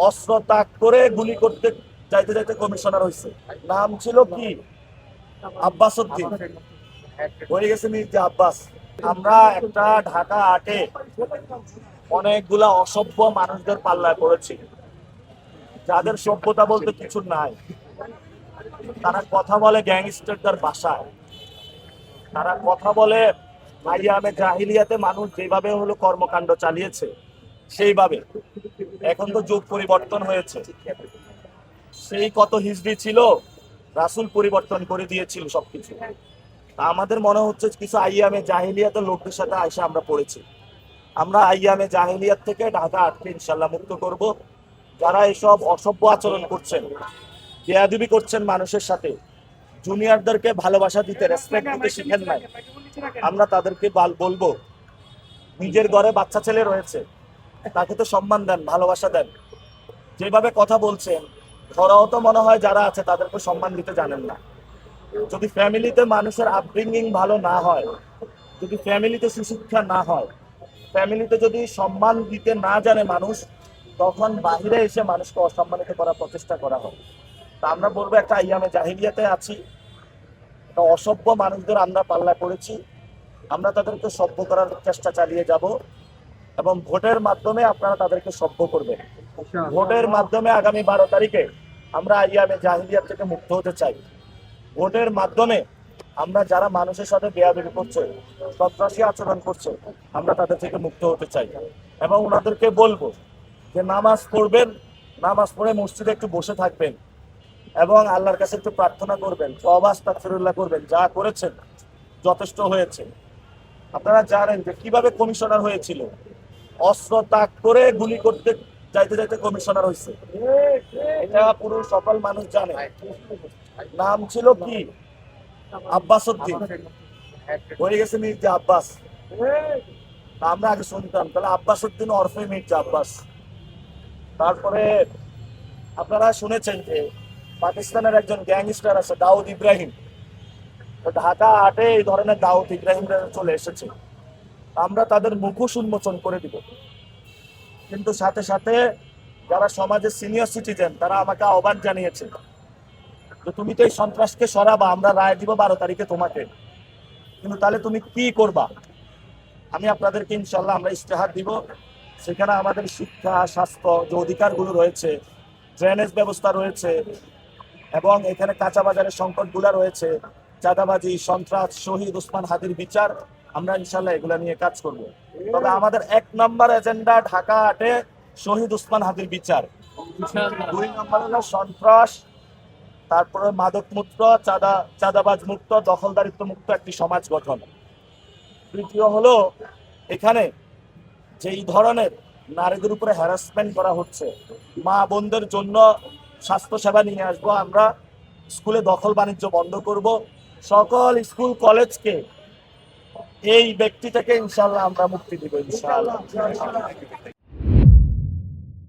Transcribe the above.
অস্ত্র তাক করে গুলি করতে যাইতে যাইতে কমিশনার হয়েছে। নাম ছিল কি? আব্বাস উদ্দিন, হয়ে গেছে মির্জা আব্বাস। আমরা একটা ঢাকা আটে অনেকগুলা অসভ্য মানুষদের পাল্লায় পড়েছি, যাদের সভ্যতা বলতে কিছু নাই। তারা কথা বলে গ্যাংস্টারদের ভাষায়, তারা কথা বলে আইয়ামে জাহিলিয়াতে মানুষ যেভাবে হলো কর্মকাণ্ড চালিয়েছে সেইভাবে। এখন তো যুগ পরিবর্তন হয়েছে, সেই কত হিজড়ি ছিল, রাসূল পরিবর্তন করে দিয়েছিল সবকিছু। তা আমাদের মনে হচ্ছে কিছু আইয়ামে জাহিলিয়াতের লোকদের সাথে আইসা আমরা পড়েছি। আমরা আইয়ামে জাহিলিয়াত থেকে ঢাকা আটকে ইনশাল্লাহ মুক্ত করব। যারা এসব অসভ্য আচরণ করছেন, বেয়াদবি করছেন মানুষের সাথে, জুনিয়রদেরকে ভালোবাসা দিতে, রেসপেক্ট দিতে শিখেন নাই, আমরা তাদেরকে বলবো, নিজের ঘরে বাচ্চা ছেলে রয়েছে, তাকে তো সম্মান দেন, ভালোবাসা দেন। যেভাবে কথা বলছেন, ধরাও তো মনে হয় যারা আছে তাদেরকে সম্মান দিতে জানেন না। যদি ফ্যামিলিতে মানুষের আপব্রিঙ্গিং ভালো না হয়, যদি ফ্যামিলিতে সুশিক্ষা না হয়, ফ্যামিলিতে যদি সম্মান দিতে না জানে মানুষ, তখন বাহিরে এসে মানুষকে অসম্মানিত করার প্রচেষ্টা করা হয়। তা আমরা বলবো, একটা আইয়ামে জাহিলিয়াতে আছি, একটা অসভ্য মানুষদের আমরা পাল্লা করেছি, আমরা তাদেরকে সভ্য করার চেষ্টা চালিয়ে যাব। এবং ভোটের মাধ্যমে আপনারা তাদেরকে সভ্য করবেন। ভোটের মাধ্যমে আগামী 12 তারিখে আমরা আইয়ামে জাহিলিয়াত থেকে মুক্ত হতে চাই। ভোটের মাধ্যমে আমরা যারা মানুষের সাথে বেয়াদবি করছে, সন্ত্রাসী আচরণ করছে, আমরা তাদের থেকে মুক্ত হতে চাই। এবং ওনাদেরকে বলবো যে নামাজ পড়বেন, নামাজ পড়ে মসজিদে একটু বসে থাকবেন এবং আল্লাহর কাছে একটু প্রার্থনা করবেন, তওবা আস্তাগফিরুল্লাহ করবেন। যা করেছেন যথেষ্ট হয়েছে। আপনারা জানেন যে কিভাবে কমিশনার হয়েছিল, অস্ত্র তাক করে গুলি করতে যাইতে যাইতে কমিশনার হয়েছে। এটা পুরো সকল মানুষ জানে। নাম ছিল কি? আব্বাস উদ্দিন, হয়ে গেছে মির্জা আব্বাস। আমরা আগে শুনতাম তাহলে আব্বাস উদ্দিন ওরফে মির্জা আব্বাস। তারপরে আপনারা শুনেছেন যে পাকিস্তানের একজন গ্যাংস্টার আছে দাউদ ইব্রাহিম, তো ঢাকা আটে এই ধরনের দাউদ ইব্রাহিমরা চলে এসেছে। আমরা তাদের মুখোশ উন্মোচন করে দিব। কিন্তু সাথে সাথে যারা সমাজের সিনিয়র সিটিজেন, তারা আমাকে আহ্বান জানিয়েছে যে তুমি তো এই সন্ত্রাসকে সরাবা, আমরা রায় দিব 12 তারিখে তোমাকে, কিন্তু তাহলে তুমি কি করবা? আমি আপনাদেরকে ইনশাল্লাহ আমরা ইস্তেহার দিব, সেখানে আমাদের শিক্ষা, স্বাস্থ্য যে অধিকারগুলো রয়েছে, ড্রেনেজ ব্যবস্থা রয়েছে, এবং এখানে কাঁচা বাজারের সংকটগুলো রয়েছে, চাঁদাবাজি, সন্ত্রাস, শহীদ ওসমান হাদির বিচার, আমরা ইনশাল্লাহ এগুলা নিয়ে কাজ করব। তবে আমাদের 1 নম্বর এজেন্ডা ঢাকা আটে শহীদ ওসমান হাদির বিচার। 2 নম্বর হলো সন্ত্রাস, তারপরে মাদক মুক্ত, চাঁদাবাজ মুক্ত, দখলদারিত্ব মুক্ত একটি সমাজ গঠন। তৃতীয় হলো এখানে যেই ধরনের নারীদের উপরে হ্যারাসমেন্ট করা হচ্ছে, মা বোনদের জন্য স্বাস্থ্য সেবা নিয়ে আসবো আমরা, স্কুলে দখল বাণিজ্য বন্ধ করব, সকল স্কুল কলেজকে এই ব্যক্তি থেকে ইনশাল্লাহ আমরা মুক্তি দিব ইনশাআল্লাহ।